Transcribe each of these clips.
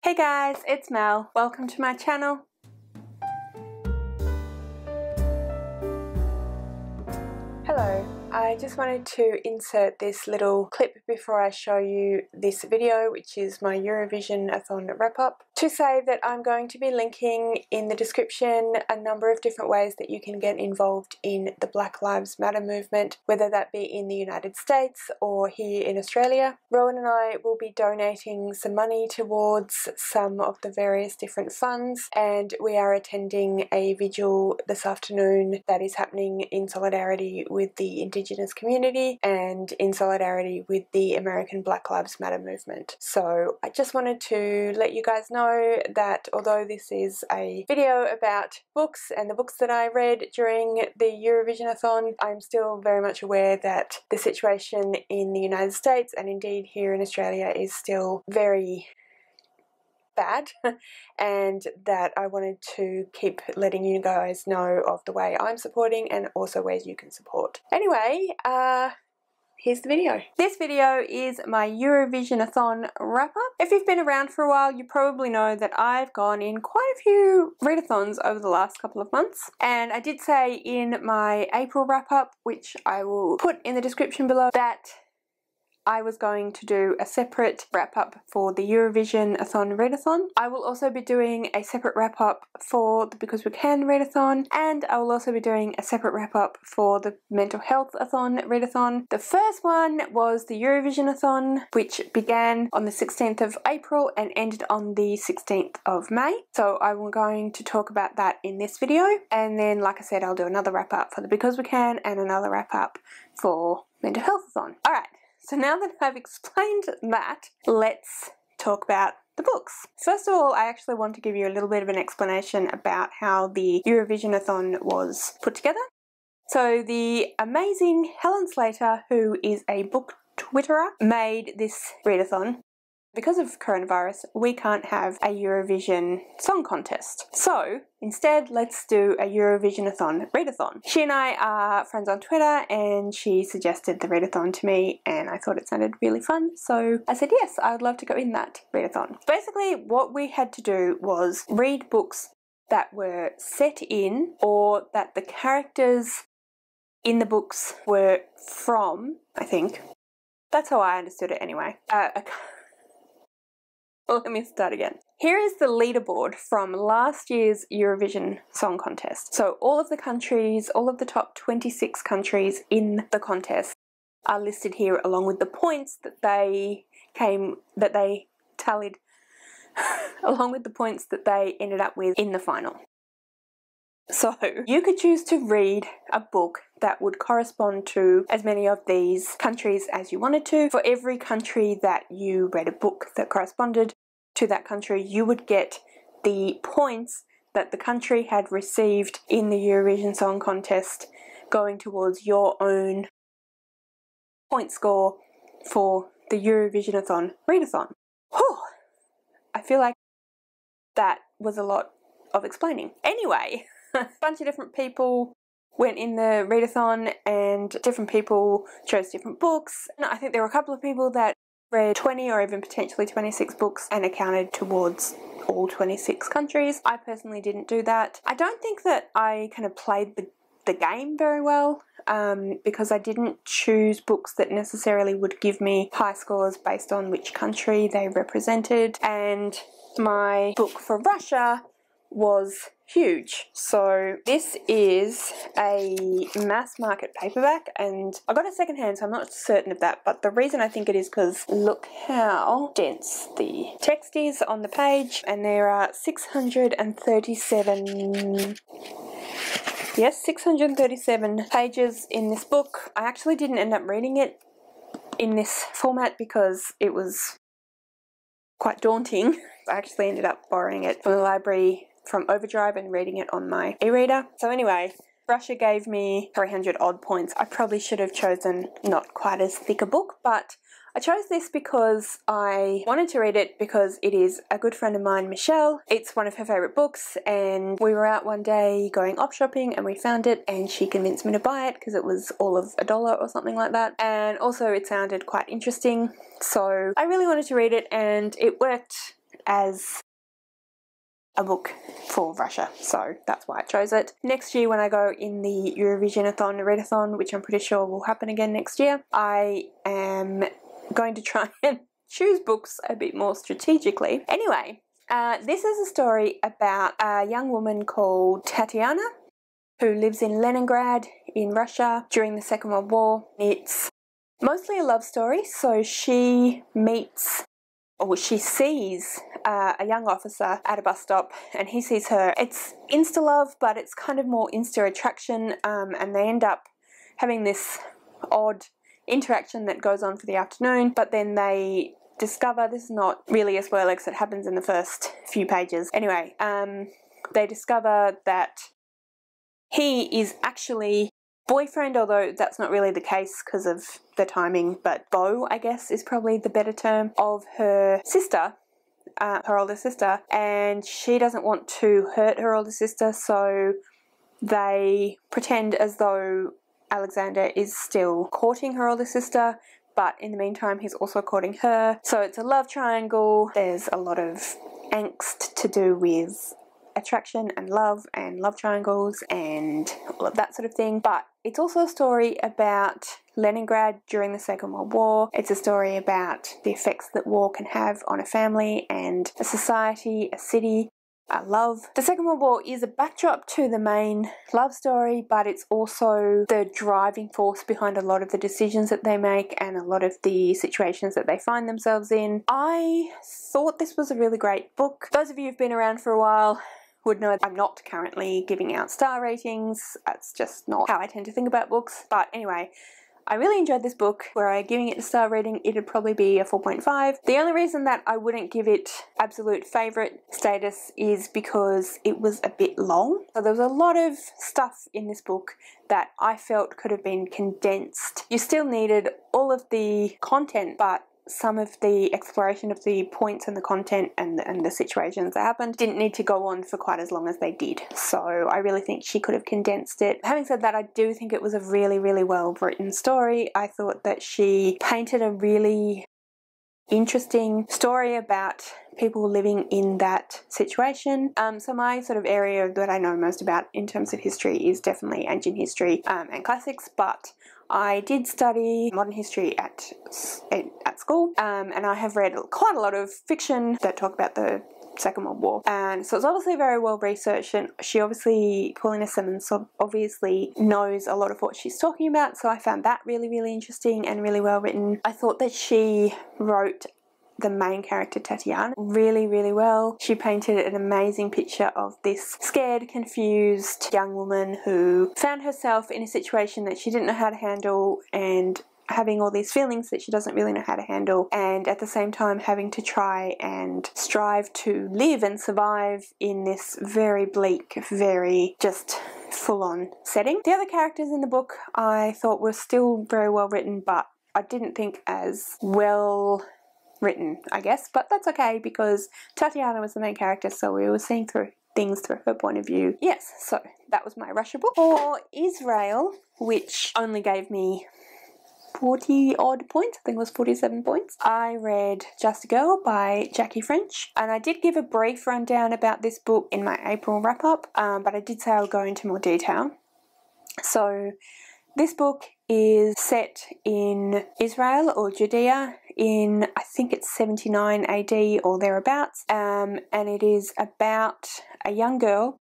Hey guys, it's Mel. Welcome to my channel. Hello. I just wanted to insert this little clip before I show you this video, which is my Eurovision-athon wrap-up, to say that I'm going to be linking in the description a number of different ways that you can get involved in the Black Lives Matter movement, whether that be in the United States or here in Australia. Rowan and I will be donating some money towards some of the various different funds, and we are attending a vigil this afternoon that is happening in solidarity with the Indigenous community and in solidarity with the American Black Lives Matter movement. So I just wanted to let you guys know that although this is a video about books and the books that I read during the Eurovision-athon, I'm still very much aware that the situation in the United States and indeed here in Australia is still very bad, and that I wanted to keep letting you guys know of the way I'm supporting and also ways you can support. Anyway, here's the video. This video is my Eurovision-athon wrap-up. If you've been around for a while, you probably know that I've gone in quite a few readathons over the last couple of months, and I did say in my April wrap-up, which I will put in the description below, that I was going to do a separate wrap-up for the Eurovision-athon readathon. I will also be doing a separate wrap-up for the Because We Can readathon, and I will also be doing a separate wrap-up for the Mental Health-athon readathon. The first one was the Eurovision-athon, which began on the 16th of April and ended on the 16th of May. So I'm going to talk about that in this video, and then, like I said, I'll do another wrap-up for the Because We Can and another wrap-up for Mental Health-athon. Alright. So now that I've explained that, let's talk about the books. First of all, I actually want to give you a little bit of an explanation about how the Eurovision-athon was put together. So the amazing Helen Slater, who is a book Twitterer, made this readathon. Because of coronavirus, we can't have a Eurovision song contest. So instead, let's do a Eurovision-athon readathon. She and I are friends on Twitter, and she suggested the readathon to me, and I thought it sounded really fun, so I said yes, I would love to go in that readathon. Basically, what we had to do was read books that were set in, or that the characters in the books were from, I think. That's how I understood it anyway. Let me start again. Here is the leaderboard from last year's Eurovision Song Contest. So all of the countries, all of the top 26 countries in the contest are listed here, along with the points that they tallied, along with the points that they ended up with in the final. So you could choose to read a book that would correspond to as many of these countries as you wanted to. For every country that you read a book that corresponded to that country, you would get the points that the country had received in the Eurovision Song Contest going towards your own point score for the Eurovision-athon readathon. Whew! I feel like that was a lot of explaining. Anyway, a bunch of different people went in the readathon, and different people chose different books. And I think there were a couple of people that read 20 or even potentially 26 books and accounted towards all 26 countries. I personally didn't do that. I don't think that I kind of played the game very well, because I didn't choose books that necessarily would give me high scores based on which country they represented, and my book for Russia was huge. So this is a mass market paperback, and I got it secondhand, so I'm not certain of that, but the reason I think it is because look how dense the text is on the page, and there are 637 pages in this book. I actually didn't end up reading it in this format because it was quite daunting. I actually ended up borrowing it from the library from Overdrive and reading it on my e-reader. So anyway, Russia gave me 300 odd points. I probably should have chosen not quite as thick a book, but I chose this because I wanted to read it because it is a good friend of mine, Michelle. It's one of her favourite books, and we were out one day going op shopping and we found it, and she convinced me to buy it because it was all of $1 or something like that, and also it sounded quite interesting, so I really wanted to read it, and it worked as a book for Russia, so that's why I chose it. Next year when I go in the Eurovision Readathon, which I'm pretty sure will happen again next year, I am going to try and choose books a bit more strategically. Anyway, this is a story about a young woman called Tatiana who lives in Leningrad in Russia during the Second World War. It's mostly a love story, so she meets, or she sees a young officer at a bus stop and he sees her. It's insta-love, but it's kind of more insta-attraction, and they end up having this odd interaction that goes on for the afternoon, but then they discover, this is not really a spoiler because it happens in the first few pages. Anyway, they discover that he is actually boyfriend, although that's not really the case because of the timing, but beau, I guess, is probably the better term, of her sister, her older sister, and she doesn't want to hurt her older sister, so they pretend as though Alexander is still courting her older sister, but in the meantime he's also courting her. So it's a love triangle. There's a lot of angst to do with attraction and love triangles and all of that sort of thing, but it's also a story about Leningrad during the Second World War. It's a story about the effects that war can have on a family and a society, a city, love. The Second World War is a backdrop to the main love story, but it's also the driving force behind a lot of the decisions that they make and a lot of the situations that they find themselves in. I thought this was a really great book. Those of you who've been around for a while would know I'm not currently giving out star ratings. That's just not how I tend to think about books. But anyway, I really enjoyed this book. Were I giving it a star rating, it'd probably be a 4.5. The only reason that I wouldn't give it absolute favourite status is because it was a bit long. So there was a lot of stuff in this book that I felt could have been condensed. You still needed all of the content, but some of the exploration of the points and the content and the situations that happened didn't need to go on for quite as long as they did. So I really think she could have condensed it. Having said that, I do think it was a really, really well written story. I thought that she painted a really interesting story about people living in that situation. So my sort of area that I know most about in terms of history is definitely ancient history and classics, but I did study modern history at school, and I have read quite a lot of fiction that talk about the Second World War, and so it's obviously very well researched, and Paullina Simmons obviously knows a lot of what she's talking about, so I found that really, really interesting and really well written. I thought that she wrote the main character Tatiana really, really well. She painted an amazing picture of this scared, confused young woman who found herself in a situation that she didn't know how to handle and having all these feelings that she doesn't really know how to handle, and at the same time having to try and strive to live and survive in this very bleak, very just full-on setting. The other characters in the book I thought were still very well written, but I didn't think as well written, I guess, but that's okay because Tatiana was the main character, so we were seeing things through her point of view. Yes, so that was my Russia book. For Israel, which only gave me 40 odd points, I think it was 47 points, I read Just a Girl by Jackie French, and I did give a brief rundown about this book in my April wrap up, but I did say I would go into more detail. So this book is set in Israel or Judea in, I think it's 79 AD or thereabouts, and it is about a young girl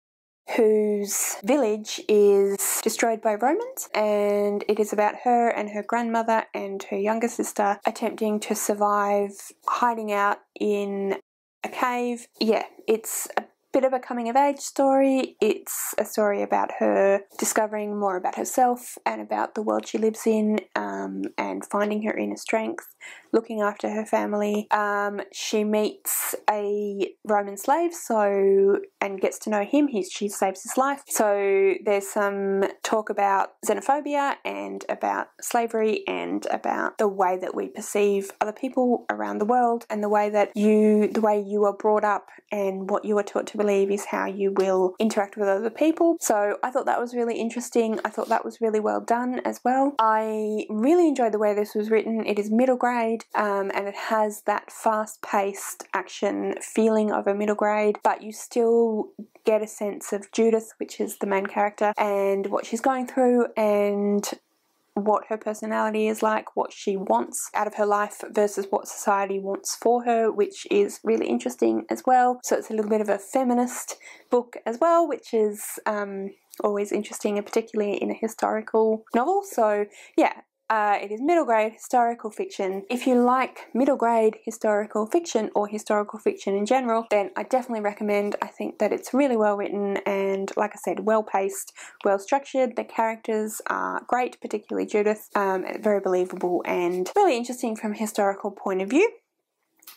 whose village is destroyed by Romans, and it is about her and her grandmother and her younger sister attempting to survive hiding out in a cave. Yeah, it's a bit of a coming of age story. It's a story about her discovering more about herself and about the world she lives in, and finding her inner strength, looking after her family. She meets a Roman slave and gets to know him. She saves his life. So there's some talk about xenophobia and about slavery and about the way that we perceive other people around the world and the way you are brought up and what you are taught to believe is how you will interact with other people. So I thought that was really interesting. I thought that was really well done as well. I really enjoyed the way this was written. It is middle grade, and it has that fast-paced action feeling of a middle grade, but you still get a sense of Judith, which is the main character, and what she's going through and what her personality is like, what she wants out of her life versus what society wants for her, which is really interesting as well. So it's a little bit of a feminist book as well, which is always interesting, and particularly in a historical novel. So yeah, it is middle grade historical fiction. If you like middle grade historical fiction or historical fiction in general, then I definitely recommend. I think that it's really well written and, like I said, well paced, well structured. The characters are great, particularly Judith, very believable and really interesting from a historical point of view.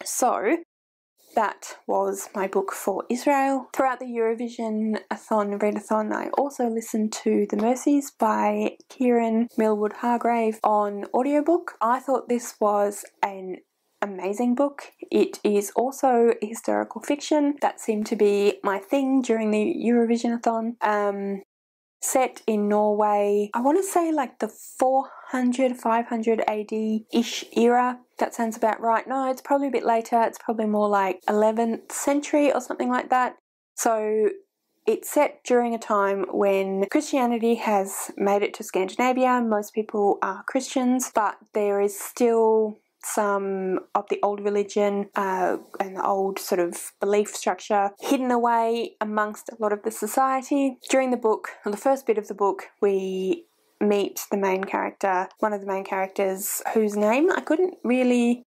So that was my book for Israel. Throughout the Eurovision Readathon, I also listened to The Mercies by Kieran Millwood-Hargrave on audiobook. I thought this was an amazing book. It is also historical fiction. That seemed to be my thing during the Eurovision-a-thon. Set in Norway, I want to say like the 400, 500 AD-ish era. That sounds about right. No, it's probably a bit later. It's probably more like 11th century or something like that. So it's set during a time when Christianity has made it to Scandinavia. Most people are Christians, but there is still some of the old religion and the old sort of belief structure hidden away amongst a lot of the society. During the book, or the first bit of the book, we meet the main character, one of the main characters, whose name I couldn't really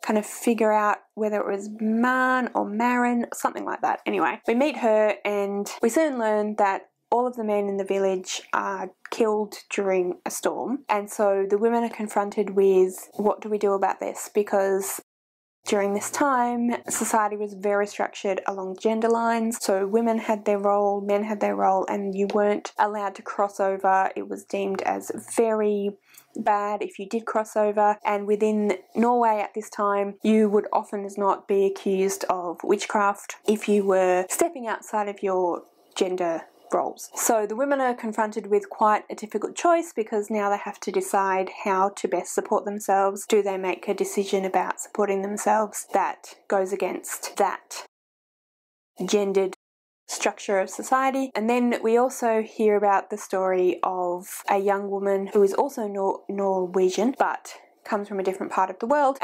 kind of figure out whether it was Man or Marin, something like that. Anyway, we meet her and we soon learn that all of the men in the village are killed during a storm, and so the women are confronted with, what do we do about this? Because during this time, society was very structured along gender lines, so women had their role, men had their role, and you weren't allowed to cross over. It was deemed as very bad if you did cross over, and within Norway at this time, you would often as not be accused of witchcraft if you were stepping outside of your gender roles. So the women are confronted with quite a difficult choice, because now they have to decide how to best support themselves. Do they make a decision about supporting themselves that goes against that gendered structure of society? And then we also hear about the story of a young woman who is also Norwegian, but comes from a different part of the world,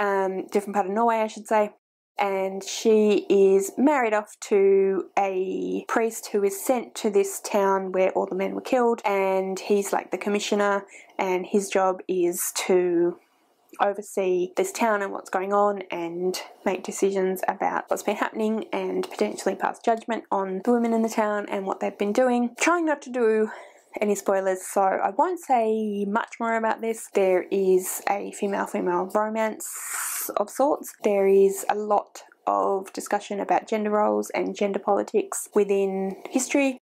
different part of Norway I should say. And she is married off to a priest who is sent to this town where all the men were killed, and he's like the commissioner, and his job is to oversee this town and what's going on and make decisions about what's been happening and potentially pass judgment on the women in the town and what they've been doing. Trying not to do any spoilers, so I won't say much more about this. There is a female-female romance of sorts. There is a lot of discussion about gender roles and gender politics within history,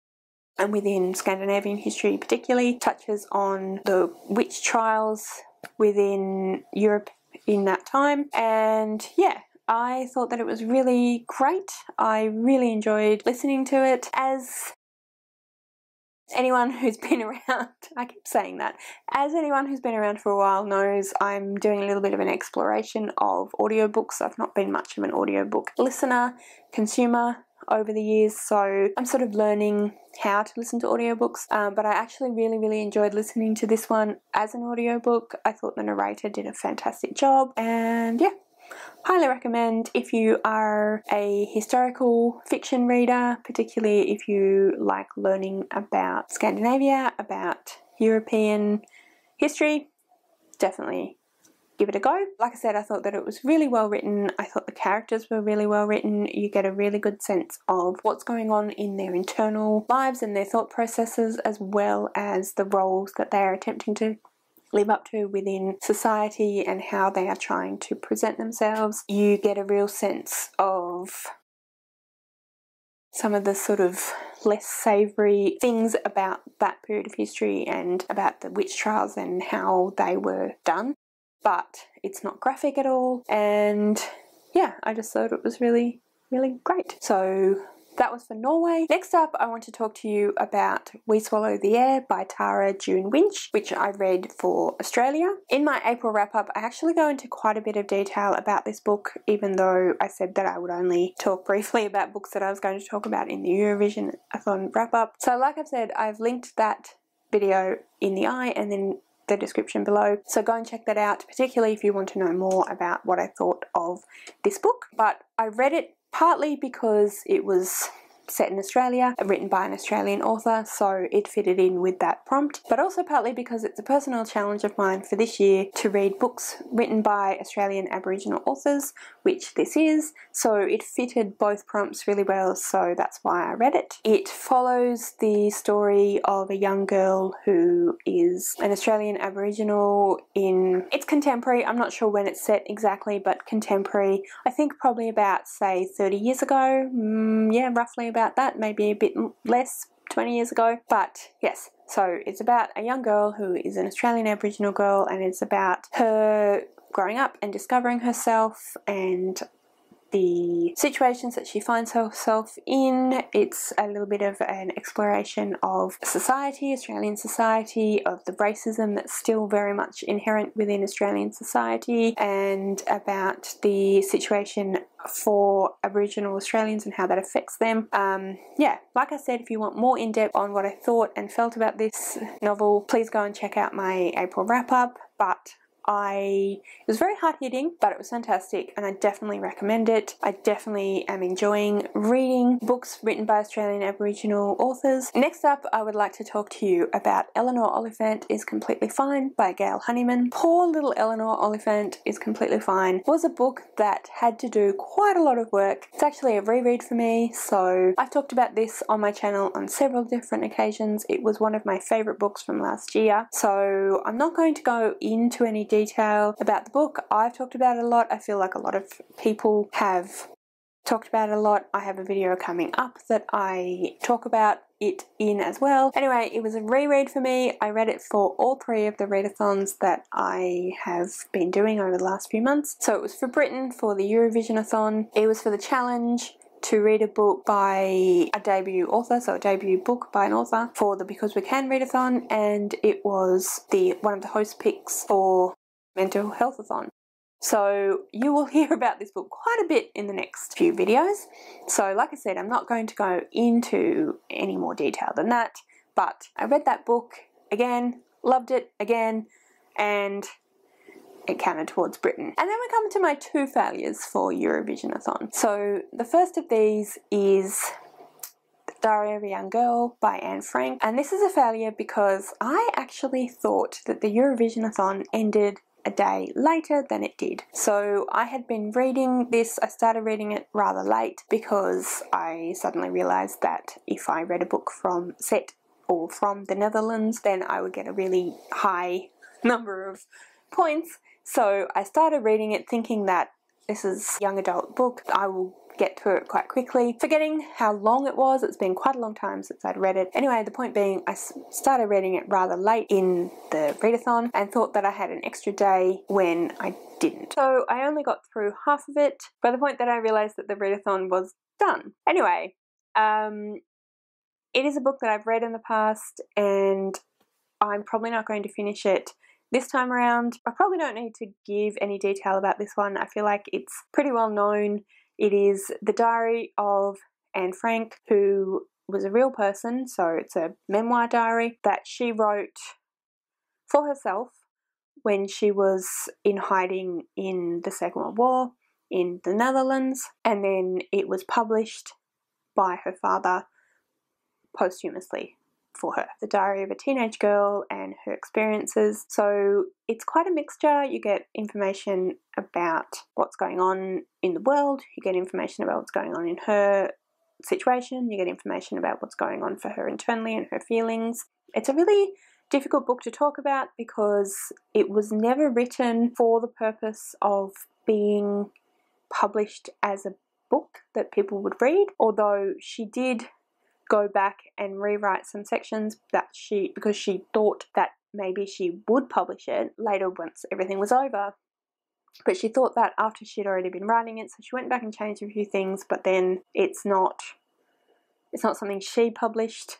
and within Scandinavian history particularly. Touches on the witch trials within Europe in that time, and yeah, I thought that it was really great. I really enjoyed listening to it. As anyone who's been around, I keep saying that, as anyone who's been around for a while knows, I'm doing a little bit of an exploration of audiobooks. I've not been much of an audiobook listener, consumer over the years, so I'm sort of learning how to listen to audiobooks, but I actually really enjoyed listening to this one as an audiobook. I thought the narrator did a fantastic job, and yeah, highly recommend if you are a historical fiction reader, particularly if you like learning about Scandinavia, about European history. Definitely give it a go. Like I said, I thought that it was really well written. I thought the characters were really well written. You get a really good sense of what's going on in their internal lives and their thought processes, as well as the roles that they are attempting to live up to within society and how they are trying to present themselves. You get a real sense of some of the sort of less savoury things about that period of history and about the witch trials and how they were done, but it's not graphic at all, and yeah, I just thought it was really great. So that was for Norway. Next up, I want to talk to you about We Swallow the Air by Tara June Winch, which I read for Australia. In my April wrap-up, I actually go into quite a bit of detail about this book, even though I said that I would only talk briefly about books that I was going to talk about in the Eurovision Readathon wrap-up. So like I've said, I've linked that video in the eye and then the description below, so go and check that out, particularly if you want to know more about what I thought of this book. But I read it partly because it was set in Australia, written by an Australian author, so it fitted in with that prompt, but also partly because it's a personal challenge of mine for this year to read books written by Australian Aboriginal authors, which this is, so it fitted both prompts really well, so that's why I read it. It follows the story of a young girl who is an Australian Aboriginal it's contemporary, I'm not sure when it's set exactly, but contemporary, I think probably about, say, 30 years ago, yeah, roughly about that, maybe a bit less, 20 years ago, but yes, so it's about a young girl who is an Australian Aboriginal girl, and it's about her growing up and discovering herself and the situations that she finds herself in. It's a little bit of an exploration of society, Australian society, of the racism that's still very much inherent within Australian society, and about the situation for Aboriginal Australians and how that affects them. Yeah, like I said, if you want more in-depth on what I thought and felt about this novel, please go and check out my April wrap-up, but it was very hard-hitting, but it was fantastic and I definitely recommend it. I definitely am enjoying reading books written by Australian Aboriginal authors. Next up, I would like to talk to you about Eleanor Oliphant is Completely Fine by Gail Honeyman. Poor little Eleanor Oliphant is Completely Fine was a book that had to do quite a lot of work. It's actually a reread for me, so I've talked about this on my channel on several different occasions. It was one of my favourite books from last year, so I'm not going to go into any detail about the book. I've talked about it a lot. I feel like a lot of people have talked about it a lot. I have a video coming up that I talk about it in as well. Anyway, it was a reread for me. I read it for all 3 of the readathons that I have been doing over the last few months. So it was for Britain for the Eurovision-a-thon. It was for the challenge to read a book by a debut author, so a debut book by an author for the Because We Can readathon, and it was one of the host picks for Mental Health-a-thon. So you will hear about this book quite a bit in the next few videos. So like I said, I'm not going to go into any more detail than that, but I read that book again, loved it again, and it counted towards Britain. And then we come to my 2 failures for Eurovision-a-thon. So the first of these is The Diary of a Young Girl by Anne Frank, and this is a failure because I actually thought that the Eurovision-a-thon ended a day later than it did. So I had been reading this, I started reading it rather late because I suddenly realised that if I read a book from the Netherlands, then I would get a really high number of points. So I started reading it thinking that this is a young adult book, I will get through it quite quickly, forgetting how long it was. It's been quite a long time since I'd read it. Anyway, the point being, I started reading it rather late in the readathon and thought that I had an extra day when I didn't. So I only got through half of it by the point that I realised that the readathon was done. Anyway, it is a book that I've read in the past and I'm probably not going to finish it this time around. I probably don't need to give any detail about this one. I feel like it's pretty well known. It is the diary of Anne Frank, who was a real person, so it's a memoir diary that she wrote for herself when she was in hiding in the Second World War in the Netherlands, and then it was published by her father posthumously for her. The diary of a teenage girl and her experiences. So it's quite a mixture. You get information about what's going on in the world, you get information about what's going on in her situation, you get information about what's going on for her internally and her feelings. It's a really difficult book to talk about because it was never written for the purpose of being published as a book that people would read, although she did go back and rewrite some sections that because she thought that maybe she would publish it later once everything was over. But she thought that after she'd already been writing it, so she went back and changed a few things, but then it's not It's not something she published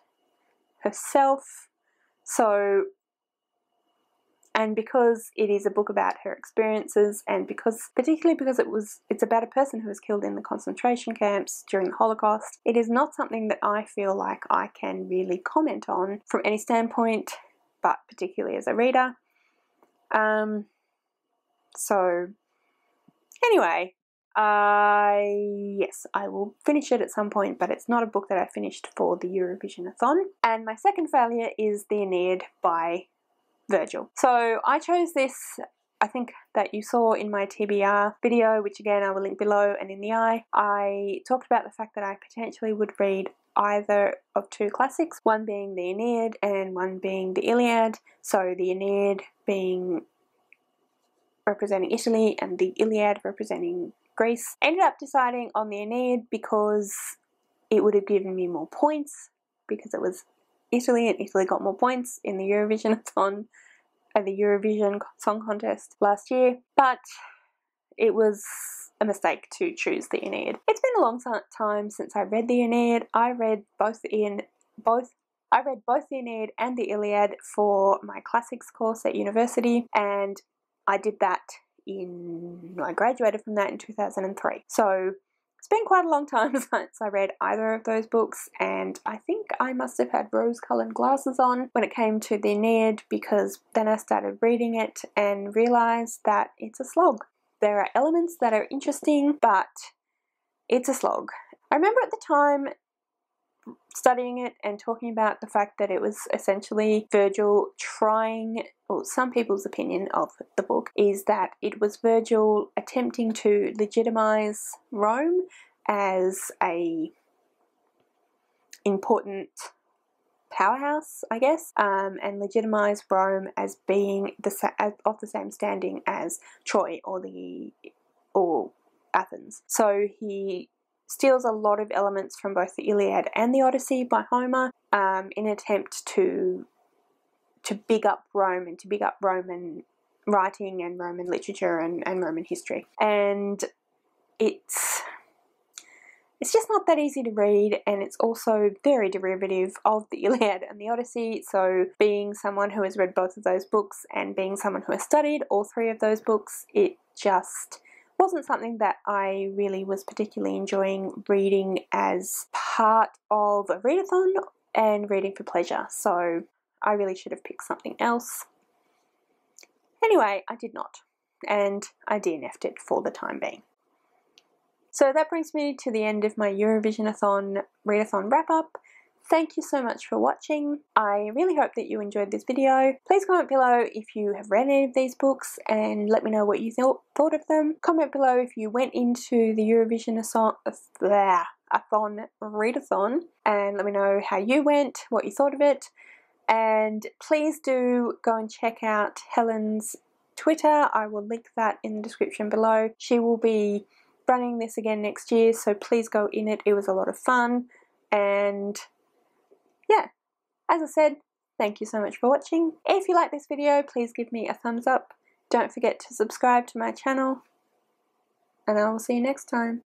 herself. So, and because it is a book about her experiences, and particularly because it's about a person who was killed in the concentration camps during the Holocaust, it is not something that I feel like I can really comment on from any standpoint, but particularly as a reader. So anyway, yes, I will finish it at some point, but it's not a book that I finished for the Eurovision-athon. And my second failure is The Aeneid by Virgil. So I chose this, I think that you saw in my TBR video, which again I will link below and in the eye. I talked about the fact that I potentially would read either of two classics, one being the Aeneid and one being the Iliad. So the Aeneid being representing Italy and the Iliad representing Greece. Ended up deciding on the Aeneid because it would have given me more points, because it was Italy and Italy got more points in the Eurovision-athon at the Eurovision Song Contest last year, but it was a mistake to choose the Aeneid. It's been a long time since I read the Aeneid. I read both the Aeneid and the Iliad for my classics course at university, and I did that I graduated from that in 2003. So it's been quite a long time since I read either of those books, and I think I must have had rose-coloured glasses on when it came to the Aeneid, because then I started reading it and realised that it's a slog. There are elements that are interesting, but it's a slog. I remember at the time studying it and talking about the fact that it was essentially Virgil trying, or some people's opinion of the book is that it was Virgil attempting to legitimise Rome as a important powerhouse, I guess, and legitimise Rome as being of the same standing as Troy or Athens. So he steals a lot of elements from both the Iliad and the Odyssey by Homer in an attempt to big up Rome and to big up Roman writing and Roman literature and Roman history. And it's just not that easy to read, and it's also very derivative of the Iliad and the Odyssey. So being someone who has read both of those books and being someone who has studied all three of those books, it just wasn't something that I really was particularly enjoying reading as part of a readathon and reading for pleasure. So I really should have picked something else. Anyway, I did not, and I DNF'd it for the time being. So that brings me to the end of my Eurovision-athon readathon wrap-up. Thank you so much for watching. I really hope that you enjoyed this video. Please comment below if you have read any of these books and let me know what you thought of them. Comment below if you went into the Eurovision-athon readathon and let me know how you went, what you thought of it. And please do go and check out Helen's Twitter. I will link that in the description below. She will be running this again next year, so please go in it. It was a lot of fun, and yeah, as I said, thank you so much for watching. If you like this video, please give me a thumbs up. Don't forget to subscribe to my channel, and I will see you next time.